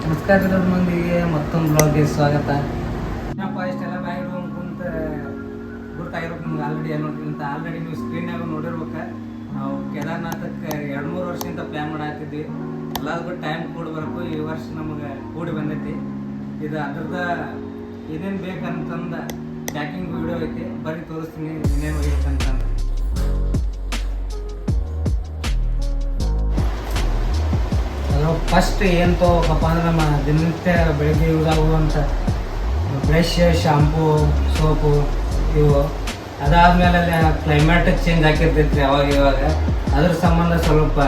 ನಮಸ್ಕಾರ ಮಂದಿಗೆ ಮತ್ತೊಂದು ಬ್ಲಾಗ್ಗೆ ಸ್ವಾಗತ. ಏನಪ್ಪ ಇಷ್ಟೆಲ್ಲ ಬ್ಯಾಗ್ ಕುಂತ ಗೊತ್ತಾಗಿರೋದು ನಿಮ್ಗೆ ಆಲ್ರೆಡಿ ನೀವು ಸ್ಕ್ರೀನ್ಯಾಗ ನೋಡಿರ್ಬೇಕು. ನಾವು ಕೇದಾರ್ನಾಥಕ್ಕೆ 2-3 ವರ್ಷದಿಂದ ಪ್ಲ್ಯಾನ್ ಮಾಡಾತಿದ್ವಿ. ಎಲ್ಲದಕ್ಕೂ ಟೈಮ್ ಕೂಡಿ ಬರಬೇಕು. ಈ ವರ್ಷ ನಮಗೆ ಕೂಡಿ ಬಂದೈತಿ. ಇದು ಅದ್ರದ್ದು ಏನೇನು ಬೇಕಂತಂದು ಪ್ಯಾಕಿಂಗ್ ವಿಡಿಯೋ ಐತಿ, ಬರೀ ತೋರಿಸ್ತೀನಿ ಏನೇನು ಹೋಗಿತ್ತಂತಂದು. ಫಸ್ಟ್ ಏನು ತೊಗೋಬೇಕಪ್ಪ ಅಂದ್ರೆ ನಮ್ಮ ದಿನನಿತ್ಯ ಬೆಳಗ್ಗೆ ಯೂಸ್ ಆಗುವಂಥ ಬ್ರಷ್, ಶಾಂಪೂ, ಸೋಪು ಇವು. ಅದಾದಮೇಲೆ ಕ್ಲೈಮೇಟ್ ಚೇಂಜ್ ಆಗಿರ್ತೈತಿ ಇವಾಗ ಅದ್ರ ಸಂಬಂಧ ಸ್ವಲ್ಪ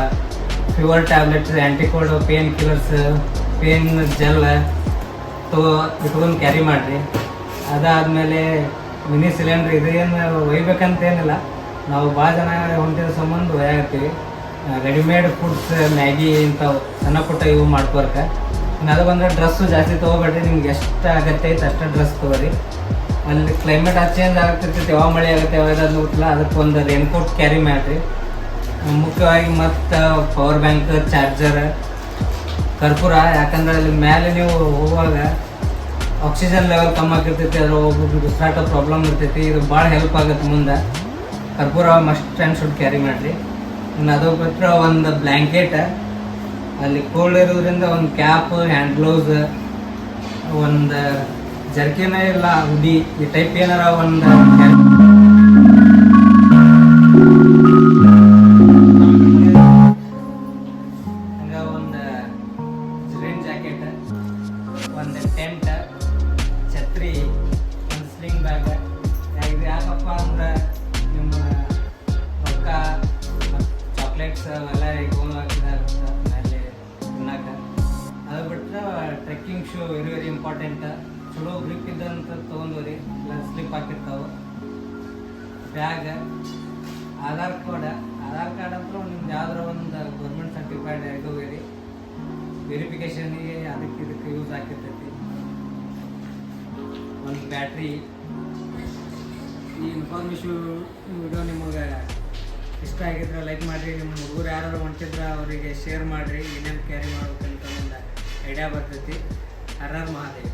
fever tablets, anticold, pain killers, pain gel ಇಟ್ಕೊಂಡು ಕ್ಯಾರಿ ಮಾಡಿರಿ. ಅದಾದಮೇಲೆ ಮಿನಿ ಸಿಲಿಂಡ್ರ್ ಇದೇನು ಒಯ್ಬೇಕಂತೇನಿಲ್ಲ, ನಾವು ಭಾಳ ಜನ ಹೊಂಟಿದ ಸಂಬಂಧ ಒಯ್ಯಾಗತ್ತೀವಿ. ರೆಡಿಮೇಡ್ ಫುಡ್ಸ್, ಮ್ಯಾಗಿ ಇಂಥವು ಸಣ್ಣ ಪುಟ್ಟ ಇವು ಮಾಡ್ಕೋರ್ಕೆ. ಇನ್ನು ಅದು ಬಂದರೆ ಡ್ರೆಸ್ಸು ಜಾಸ್ತಿ ತೊಗೋಬೇಡ್ರಿ. ನಿಮ್ಗೆ ಎಷ್ಟು ಅಗತ್ಯ ಐತೆ ಅಷ್ಟು ಡ್ರೆಸ್ ತೊಗೊರಿ. ಅಲ್ಲಿ ಕ್ಲೈಮೇಟ್ ಚೇಂಜ್ ಆಗ್ತಿರ್ತೈತಿ, ಯಾವಾಗ ಮಳೆ ಆಗುತ್ತೆ ಯಾವಾಗ ಗೊತ್ತಿಲ್ಲ. ಅದಕ್ಕೆ ಒಂದು ರೇನ್ಕೋಟ್ ಕ್ಯಾರಿ ಮಾಡಿರಿ. ಮುಖ್ಯವಾಗಿ ಮತ್ತು ಪವರ್ ಬ್ಯಾಂಕ್, ಚಾರ್ಜರ್, ಕರ್ಪೂರ. ಯಾಕಂದ್ರೆ ಅಲ್ಲಿ ಮೇಲೆ ನೀವು ಹೋಗುವಾಗ ಆಕ್ಸಿಜನ್ ಲೆವೆಲ್ ಕಮ್ಮಿ ಆಗಿರ್ತೈತಿ, ಅದ್ರ ಒಬ್ಬೊಬ್ರಿಗೆ ಉಸಿರಾಟ ಪ್ರಾಬ್ಲಮ್ ಇರ್ತೈತಿ. ಇದು ಭಾಳ ಹೆಲ್ಪ್ ಆಗುತ್ತೆ ಮುಂದೆ. ಕರ್ಪೂರ ಮಸ್ಟ್ ಆ್ಯಂಡ್ ಶುಡ್ ಕ್ಯಾರಿ ಮಾಡಿರಿ. ಇನ್ನು ಅದು ಬಿಟ್ಟರೆ ಒಂದು ಬ್ಲ್ಯಾಂಕೆಟ್, ಅಲ್ಲಿ ಕೋಲ್ಡ್ ಇರೋದ್ರಿಂದ ಒಂದು ಕ್ಯಾಪ್, ಹ್ಯಾಂಡ್ ಗ್ಲೌಸ್, ಒಂದು ಜರ್ಕಿನ ಇಲ್ಲ ಹುಡಿ ಈ ಟೈಪ್ ಏನಾರ ಒಂದು ಹಂಗೆ ಒಂದು ರೈನ್ ಜಾಕೆಟ್, ಒಂದು ಟೆಂಟ್, ಛತ್ರಿ, ಒಂದು ಸ್ಲಿಂಗ್ ಬ್ಯಾಗ್. ಇದು ಯಾಕಪ್ಪ ಅಂದ್ರೆ ನಿಮ್ಮ ರೊಕ್ಕ, ಚಾಕ್ಲೇಟ್ಸ್ ಅವೆಲ್ಲ ಗೋನು ಹಾಕಿದಾಗುತ್ತೆ ಮೇಲೆ ತಿನ್ನಕ್ಕೆ. ಅದು ಬಿಟ್ಟರೆ ಟ್ರೆಕ್ಕಿಂಗ್ ಶೂ ವೆರಿ ಇಂಪಾರ್ಟೆಂಟ್. ಚಲೋ ಗ್ರಿಪ್ ಇದ್ದಂತ ತೊಗೊಂಡ್ರಿ, ಇಲ್ಲ ಸ್ಲಿಪ್ ಹಾಕಿರ್ತಾವೆ. ಬ್ಯಾಗ್, ಆಧಾರ್ ಕಾರ್ಡ್ ಅಂತೂ ನಿಮ್ದು ಯಾವ್ದಾರ ಒಂದು ಗೌರ್ಮೆಂಟ್ ಸರ್ಟಿಫೈಡ್ ಇದು ವೆರಿಫಿಕೇಷನ್ಗೆ ಅದಕ್ಕೆ ಇದಕ್ಕೆ ಯೂಸ್ ಆಗಿರ್ತೈತಿ. ಒಂದು ಬ್ಯಾಟ್ರಿ. ಈ ಇನ್ಫಾರ್ಮೇಷನ್ ವಿಡಿಯೋ ನಿಮಗೆ ಇಷ್ಟ ಆಗಿದ್ರೆ ಲೈಕ್ ಮಾಡಿರಿ. ನಿಮ್ಮ ಹುಡುಗರು ಯಾರು ಹೊಂಟಿದ್ರೆ ಅವರಿಗೆ ಶೇರ್ ಮಾಡಿರಿ. ಏನೇನು ಕ್ಯಾರಿ ಮಾಡ್ಬೇಕಂತ ಒಂದು ಐಡಿಯಾ ಬರ್ತೈತಿ. ಹರ ಮಹಾದೇವ್.